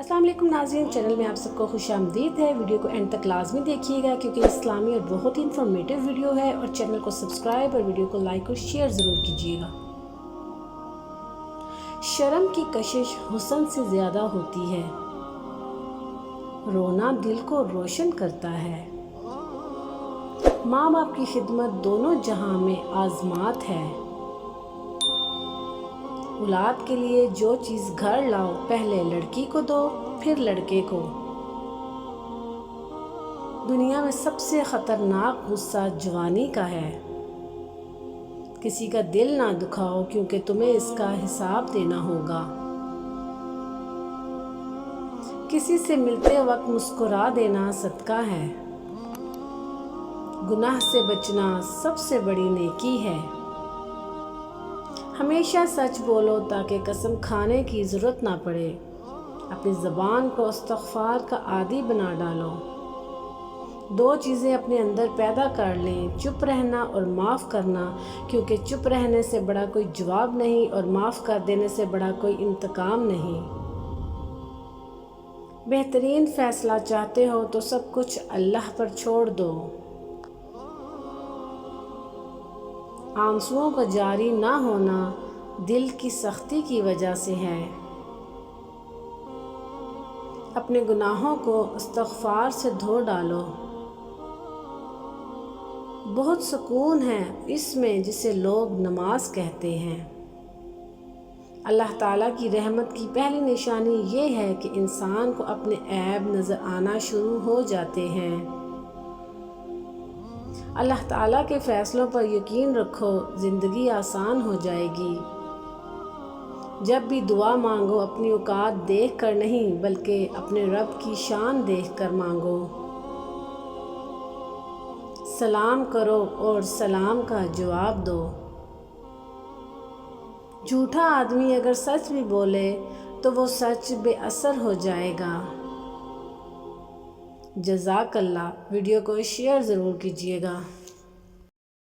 السلام علیکم ناظرین، چینل میں آپ سب کو خوش آمدید ہے۔ ویڈیو کو اینڈ تک لازمی دیکھیے گا کیونکہ اسلامی اور بہت ہی انفارمیٹیو ویڈیو ہے، اور چینل کو سبسکرائب اور ویڈیو کو لائک اور شیئر ضرور کیجیے گا۔ شرم کی کشش حسن سے زیادہ ہوتی ہے، رونا دل کو روشن کرتا ہے۔ ماں باپ کی خدمت دونوں جہاں میں آزمات ہے۔ اولاد کے لیے جو چیز گھر لاؤ، پہلے لڑکی کو دو پھر لڑکے کو۔ دنیا میں سب سے خطرناک غصہ جوانی کا ہے۔ کسی کا دل نہ دکھاؤ کیونکہ تمہیں اس کا حساب دینا ہوگا۔ کسی سے ملتے وقت مسکرا دینا صدقہ ہے۔ گناہ سے بچنا سب سے بڑی نیکی ہے۔ ہمیشہ سچ بولو تاکہ قسم کھانے کی ضرورت نہ پڑے۔ اپنی زبان کو استغفار کا عادی بنا ڈالو۔ دو چیزیں اپنے اندر پیدا کر لیں، چپ رہنا اور معاف کرنا، کیونکہ چپ رہنے سے بڑا کوئی جواب نہیں اور معاف کر دینے سے بڑا کوئی انتقام نہیں۔ بہترین فیصلہ چاہتے ہو تو سب کچھ اللہ پر چھوڑ دو۔ آنسوؤں کا جاری نہ ہونا دل کی سختی کی وجہ سے ہے۔ اپنے گناہوں کو استغفار سے دھو ڈالو۔ بہت سکون ہے اس میں جسے لوگ نماز کہتے ہیں۔ اللہ تعالیٰ کی رحمت کی پہلی نشانی یہ ہے کہ انسان کو اپنے عیب نظر آنا شروع ہو جاتے ہیں۔ اللہ تعالیٰ کے فیصلوں پر یقین رکھو، زندگی آسان ہو جائے گی۔ جب بھی دعا مانگو اپنی اوقات دیکھ کر نہیں بلکہ اپنے رب کی شان دیکھ کر مانگو۔ سلام کرو اور سلام کا جواب دو۔ جھوٹا آدمی اگر سچ بھی بولے تو وہ سچ بے اثر ہو جائے گا۔ جزاک اللہ۔ ویڈیو کو شیئر ضرور کیجیے گا۔